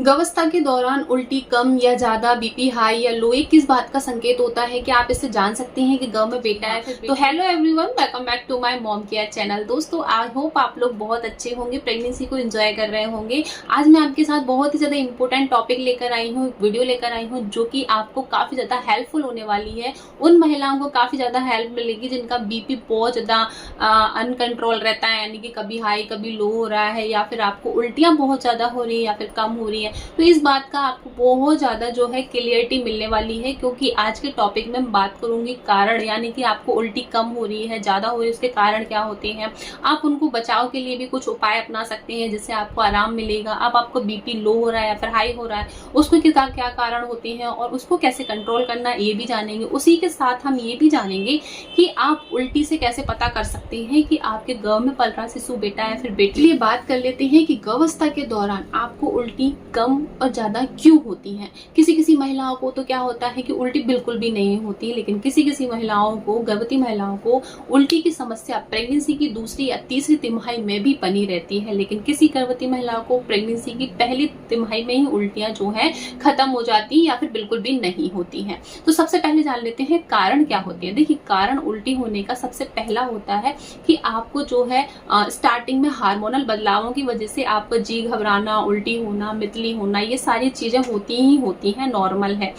गर्भावस्था के दौरान उल्टी कम या ज्यादा, बीपी हाई या लो, ये किस बात का संकेत होता है कि आप इससे जान सकते हैं कि गर्भ में बेटा है? तो hello everyone, welcome back to my mom care channel. दोस्तों, आई होप आप लोग बहुत अच्छे होंगे, प्रेगनेंसी को एंजॉय कर रहे होंगे। आज मैं आपके साथ बहुत ही ज्यादा इंपॉर्टेंट टॉपिक लेकर आई हूँ, वीडियो लेकर आई हूँ जो कि आपको काफी ज्यादा हेल्पफुल होने वाली है। उन महिलाओं को काफी ज्यादा हेल्प मिलेगी जिनका बीपी बहुत ज्यादा अनकंट्रोल रहता है, यानी कि कभी हाई कभी लो हो रहा है, या फिर आपको उल्टियां बहुत ज्यादा हो रही है या फिर कम हो रही है। तो इस बात का आपको बहुत ज्यादा जो है क्लियरिटी मिलने वाली है, क्योंकि आज के टॉपिक में बात करूंगी कारण, यानी कि आपको उल्टी कम हो रही है, ज्यादा हो रही है, उसके कारण क्या होते हैं। आप उनको बचाव के लिए भी कुछ उपाय अपना सकते हैं जिससे आपको आराम मिलेगा। अब आपको बीपी लो हो रहा है या फिर हाई हो रहा है, उसको क्या क्या कारण होते हैं और उसको कैसे कंट्रोल करना, ये भी जानेंगे। उसी के साथ हम ये भी जानेंगे कि आप उल्टी से कैसे पता कर सकते हैं कि आपके गर्भ में पल रहा शिशु बेटा है फिर बेटी। लिए बात कर लेते हैं कि गर्भावस्था के दौरान आपको उल्टी कम और ज्यादा क्यों होती हैं। किसी महिलाओं को तो क्या होता है कि उल्टी बिल्कुल भी नहीं होती, लेकिन किसी महिलाओं को, गर्भवती महिलाओं को उल्टी की समस्या प्रेगनेंसी की दूसरी या तीसरी तिमाही में भी बनी रहती है, लेकिन किसी गर्भवती महिलाओं को प्रेगनेंसी की पहली तिमाही में ही उल्टियां जो है खत्म हो जाती है या फिर बिल्कुल भी नहीं होती हैं। तो सबसे पहले जान लेते हैं कारण क्या होते हैं। देखिए, कारण उल्टी होने का सबसे पहला होता है कि आपको जो है स्टार्टिंग में हार्मोनल बदलावों की वजह से आपको जी घबराना, उल्टी होना, मितली होना, ये सारी चीजें होती हैं, नॉर्मल है।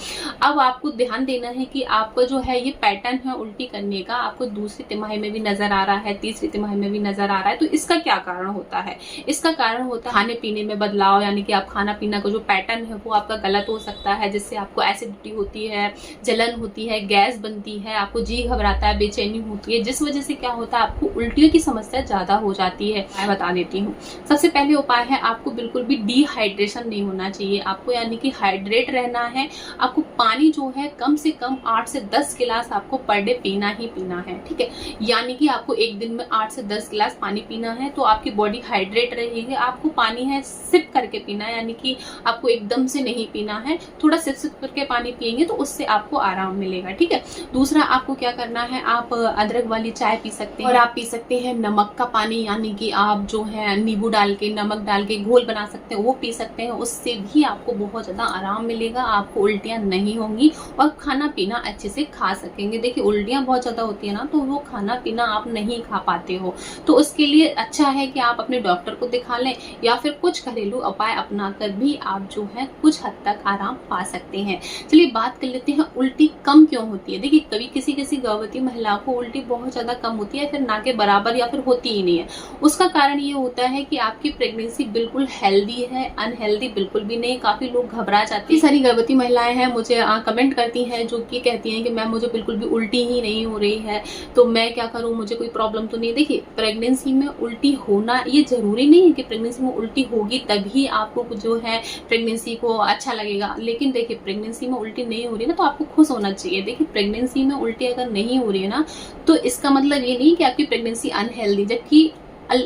अब आपको ध्यान देना है कि आपको जो है ये पैटर्न है उल्टी करने का, आपको दूसरी तिमाही में भी नजर आ रहा है, तीसरी तिमाही में भी नजर आ रहा है। तो इसका क्या कारण होता है? इसका कारण होता है खाने पीने में बदलाव, यानी कि आप खाना पीना का जो पैटर्न है वो आपका गलत हो सकता है, जिससे आपको एसिडिटी होती है, जलन होती है, गैस बनती है, आपको जी घबराता है, बेचैनी होती है, जिस वजह से क्या होता है आपको उल्टियों की समस्या ज्यादा हो जाती है। मैं बता देती हूँ। सबसे पहले उपाय है, आपको बिल्कुल भी डिहाइड्रेशन नहीं होना चाहिए। आपको यानी कि हाइड्रेट रहना है। आपको पानी जो है कम से कम 8 से 10 गिलास आपको पर डे पीना ही पीना है, ठीक है। यानी कि आपको एक दिन में 8 से 10 गिलास पानी पीना है, तो आपकी बॉडी हाइड्रेट रहेगी। आपको पानी है सिप करके पीना है, यानी कि आपको एकदम से नहीं पीना है, थोड़ा सिप सिप करके पानी पिएंगे तो उससे आपको आराम मिलेगा, ठीक है। दूसरा, आपको क्या करना है, आप अदरक वाली चाय पी सकते हैं और आप पी सकते हैं नमक का पानी, यानी कि आप जो है नींबू डाल के, नमक डाल के घोल बना सकते हैं, वो पी सकते हैं। उससे भी आपको बहुत ज्यादा आराम मिलेगा, आपको उल्टियां नहीं होंगी और खाना पीना अच्छे से खा सकेंगे। देखिए, उल्टियां बहुत ज्यादा होती है ना, तो वो खाना पीना आप नहीं खा पाते हो, तो उसके लिए अच्छा है कि आप अपने डॉक्टर को दिखा लें, या फिर कुछ घरेलू उपाय अपना कर भी आप जो है कुछ हद तक आराम पा सकते हैं। चलिए बात कर लेते हैं उल्टी कम क्यों होती है। देखिए, कभी किसी गर्भवती महिलाओं को उल्टी बहुत ज्यादा कम होती है, फिर ना के बराबर या फिर होती ही नहीं है। उसका कारण ये होता है कि आपकी प्रेगनेंसी बिल्कुल हेल्दी है, अनहेल्दी बिल्कुल भी नहीं। काफी लोग घबरा जाते हैं। सारी गर्भवती महिलाएं हैं, मुझे कमेंट करती हैं जो कि कहती हैं कि मैम मुझे बिल्कुल भी उल्टी ही नहीं हो रही है, तो मैं क्या करूं, मुझे कोई प्रॉब्लम तो नहीं। देखिए, प्रेगनेंसी में उल्टी होना ये जरूरी नहीं है कि प्रेगनेंसी में उल्टी होगी तभी आपको जो है प्रेगनेंसी को अच्छा लगेगा। लेकिन देखिए, प्रेगनेंसी में उल्टी नहीं हो रही ना, तो आपको खुश होना चाहिए। देखिए, प्रेगनेंसी में उल्टी अगर नहीं हो रही है ना, तो इसका मतलब ये नहीं कि आपकी प्रेगनेंसी अनहेल्दी, जबकि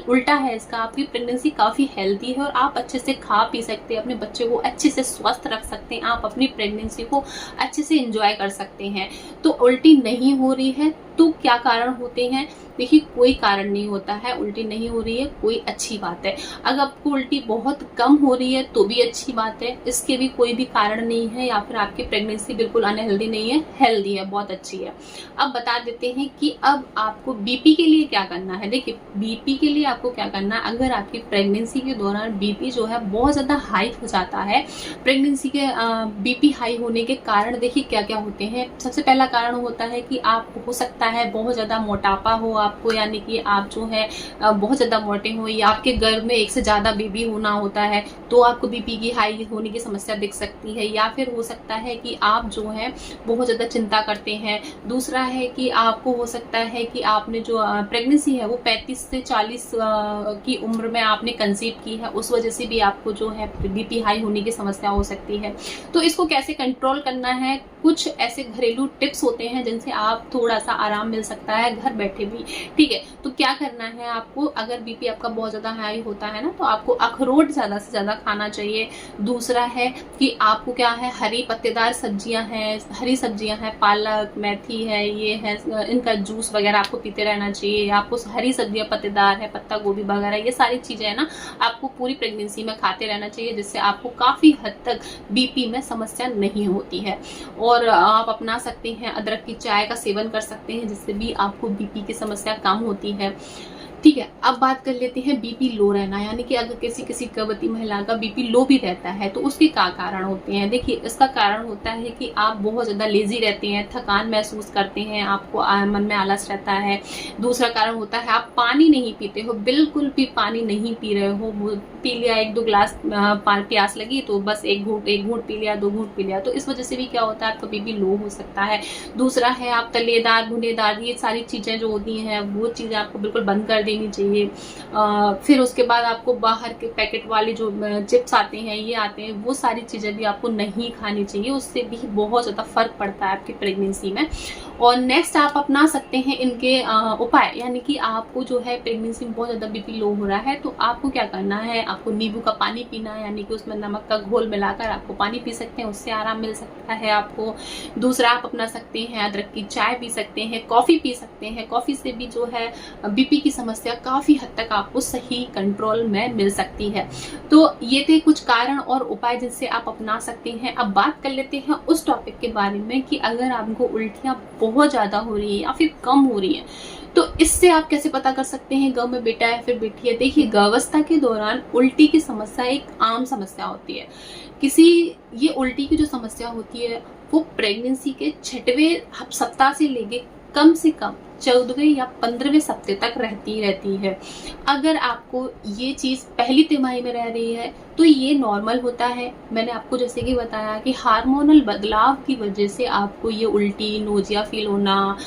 उल्टा है इसका, आपकी प्रेगनेंसी काफी हेल्दी है और आप अच्छे से खा पी सकते हैं, अपने बच्चे को अच्छे से स्वस्थ रख सकते हैं, आप अपनी प्रेगनेंसी को अच्छे से एंजॉय कर सकते हैं। तो उल्टी नहीं हो रही है तो क्या कारण होते हैं? देखिए, कोई कारण नहीं होता है। उल्टी नहीं हो रही है कोई अच्छी बात है, अगर आपको उल्टी बहुत कम हो रही है तो भी अच्छी बात है, इसके भी कोई भी कारण नहीं है, या फिर आपकी प्रेगनेंसी बिल्कुल अनहेल्दी नहीं है, हेल्दी है, बहुत अच्छी है। अब बता देते हैं कि अब आपको बीपी के लिए क्या करना है। देखिए, बीपी के लिए आपको क्या करना है, अगर आपकी प्रेगनेंसी के दौरान बीपी जो है बहुत ज्यादा हाई हो जाता है, प्रेगनेंसी के बीपी हाई होने के कारण देखिए क्या क्या होते हैं। सबसे पहला कारण होता है कि आप हो सकता है बहुत ज्यादा मोटापा हो आपको, यानी कि आप जो है बहुत ज्यादा मोटे हो, या आपके गर्भ में एक से ज्यादा बेबी होना होता है तो आपको बीपी की हाई होने की समस्या दिख सकती है। या फिर हो सकता है कि आप जो है बहुत ज्यादा चिंता करते हैं। दूसरा है कि आपको हो सकता है कि आपने जो प्रेगनेंसी है वो 35 से 40 की उम्र में आपने कंसीव की है, उस वजह से भी आपको जो है बीपी हाई होने की समस्या हो सकती है। तो इसको कैसे कंट्रोल करना है, कुछ ऐसे घरेलू टिप्स होते हैं जिनसे आप थोड़ा सा आराम मिल सकता है घर बैठे भी, ठीक है। तो क्या करना है आपको, अगर बीपी आपका बहुत ज़्यादा हाई होता है ना तो आपको अखरोट ज़्यादा से ज़्यादा खाना चाहिए। दूसरा है कि आपको क्या है, हरी पत्तेदार सब्जियां हैं, हरी सब्जियां हैं, पालक, मेथी है, ये है, इनका जूस वगैरह आपको पीते रहना चाहिए। आपको हरी सब्जियां पत्तेदार है, पत्ता गोभी वगैरह, ये सारी चीज़ें है ना आपको पूरी प्रेगनेंसी में खाते रहना चाहिए, जिससे आपको काफ़ी हद तक बीपी में समस्या नहीं होती है। और आप अपना सकते हैं अदरक की चाय का सेवन कर सकते हैं, जिससे भी आपको बीपी की समस्या कम होती है। ठीक है, अब बात कर लेते हैं बीपी लो रहना, यानी कि अगर किसी गर्भवती महिला का बीपी लो भी रहता है तो उसके क्या कारण होते हैं। देखिए, इसका कारण होता है कि आप बहुत ज़्यादा लेजी रहते हैं, थकान महसूस करते हैं, आपको मन में आलस रहता है। दूसरा कारण होता है आप पानी नहीं पीते हो, बिल्कुल भी पानी नहीं पी रहे हो, पी लिया 1-2 गिलास प्यास लगी तो बस एक घूंट पी लिया, 2 घूंट पी लिया, तो इस वजह से भी क्या होता है आपका बीपी लो हो सकता है। दूसरा है आप तलेदार भुनेदार ये सारी चीज़ें जो होती हैं वो चीज़ें आपको बिल्कुल बंद कर देनी चाहिए। फिर उसके बाद आपको बाहर के पैकेट वाले जो चिप्स आते हैं, ये आते हैं, वो सारी चीज़ें भी आपको नहीं खानी चाहिए, उससे भी बहुत ज़्यादा फर्क पड़ता है आपकी प्रेगनेंसी में। और नेक्स्ट आप अपना सकते हैं इनके उपाय, यानी कि आपको जो है प्रेगनेंसी में बहुत ज़्यादा बीपी लो हो रहा है तो आपको क्या करना है, आपको नींबू का पानी पीना है, यानी कि उसमें नमक का घोल मिलाकर आपको पानी पी सकते हैं, उससे आराम मिल सकता है आपको। दूसरा आप अपना सकते हैं अदरक की चाय पी सकते हैं, कॉफ़ी पी सकते हैं, कॉफ़ी से भी जो है बीपी की समस्या काफ़ी हद तक आपको सही कंट्रोल में मिल सकती है। तो ये थे कुछ कारण और उपाय जिनसे आप अपना सकते हैं। अब बात कर लेते हैं उस टॉपिक के बारे में कि अगर आपको उल्टियाँ बहुत ज़्यादा हो रही है या फिर कम हो रही है तो इससे आप कैसे पता कर सकते हैं गर्भ में बेटा है फिर बेटी है। देखिए, गर्भावस्था के दौरान उल्टी की समस्या एक आम समस्या होती है। ये उल्टी की जो समस्या होती है वो प्रेगनेंसी के 6वें सप्ताह से लेके कम से कम 14वें या 15वें सप्ताह तक रहती है। अगर आपको ये चीज़ पहली तिमाही में रह रही है तो ये नॉर्मल होता है। मैंने आपको जैसे कि बताया कि हार्मोनल बदलाव की वजह से आपको ये उल्टी, नोजिया फील होना,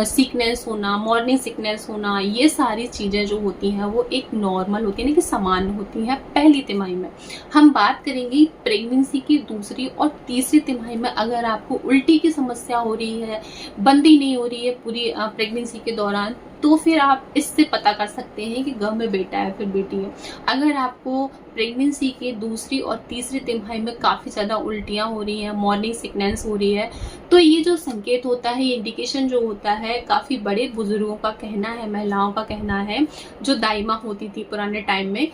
सिकनेस होना, मॉर्निंग सिकनेस होना, ये सारी चीज़ें जो होती हैं वो एक नॉर्मल होती है, कि सामान्य होती हैं पहली तिमाही में। हम बात करेंगे प्रेगनेंसी की दूसरी और तीसरी तिमाही में अगर आपको उल्टी की समस्या हो रही है, बंदी नहीं हो रही है पूरी प्रेगनेंसी के दौरान, तो फिर आप इससे पता कर सकते हैं कि गर्भ में बेटा है फिर बेटी है। अगर आपको प्रेगनेंसी के दूसरी और तीसरी तिमाही में काफ़ी ज़्यादा उल्टियाँ हो रही हैं, मॉर्निंग सिकनेस हो रही है, तो ये जो संकेत होता है, ये इंडिकेशन जो होता है, काफ़ी बड़े बुजुर्गों का कहना है, महिलाओं का कहना है, जो दाइमा होती थी पुराने टाइम में,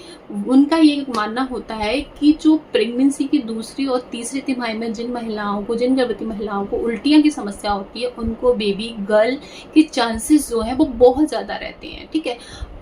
उनका ये मानना होता है कि जो प्रेगनेंसी की दूसरी और तीसरी तिमाही में जिन गर्भवती महिलाओं को उल्टियाँ की समस्या होती है, उनको बेबी गर्ल के चांसेस जो है वो बहुत ज़्यादा रहते हैं। ठीक है,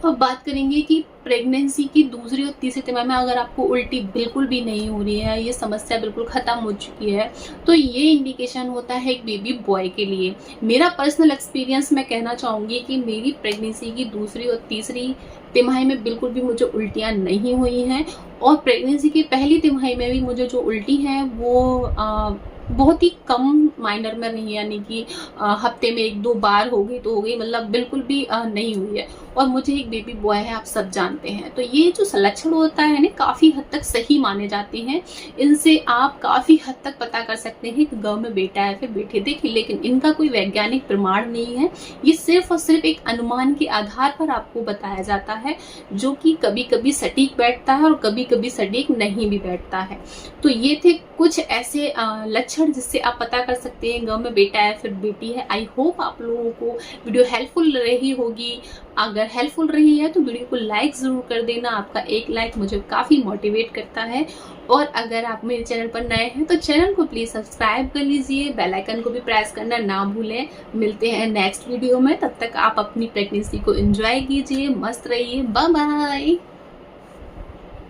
अब बात करेंगे कि प्रेगनेंसी की दूसरी और तीसरी तिमाही में अगर आपको उल्टी बिल्कुल भी नहीं हो रही है, ये समस्या बिल्कुल ख़त्म हो चुकी है, तो ये इंडिकेशन होता है एक बेबी बॉय के लिए। मेरा पर्सनल एक्सपीरियंस मैं कहना चाहूँगी कि मेरी प्रेगनेंसी की दूसरी और तीसरी तिमाही में बिल्कुल भी मुझे उल्टियाँ नहीं हुई हैं, और प्रेगनेंसी की पहली तिमाही में भी मुझे जो उल्टी हैं वो बहुत ही कम माइनर में रही, यानी कि हफ्ते में 1-2 बार हो गई तो हो गई, मतलब बिल्कुल भी नहीं हुई है। और मुझे एक बेबी बॉय है, आप सब जानते हैं। तो ये जो लक्षण होता है ना, काफ़ी हद तक सही माने जाते हैं। इनसे आप काफ़ी हद तक पता कर सकते हैं कि गर्भ में बेटा है फिर बेटी। देखिए, लेकिन इनका कोई वैज्ञानिक प्रमाण नहीं है, ये सिर्फ और सिर्फ एक अनुमान के आधार पर आपको बताया जाता है, जो कि कभी कभी सटीक बैठता है और कभी कभी सटीक नहीं भी बैठता है। तो ये थे कुछ ऐसे लक्षण जिससे आप पता कर सकते हैं गर्भ में बेटा है फिर बेटी है। आई होप आप लोगों को वीडियो हेल्पफुल रही होगी। अगर हेल्पफुल रही है तो वीडियो को लाइक ज़रूर कर देना, आपका एक लाइक मुझे काफ़ी मोटिवेट करता है। और अगर आप मेरे चैनल पर नए हैं तो चैनल को प्लीज़ सब्सक्राइब कर लीजिए, बेल आइकन को भी प्रेस करना ना भूलें। मिलते हैं नेक्स्ट वीडियो में, तब तक आप अपनी प्रेगनेंसी को एंजॉय कीजिए, मस्त रहिए, बाय बाय।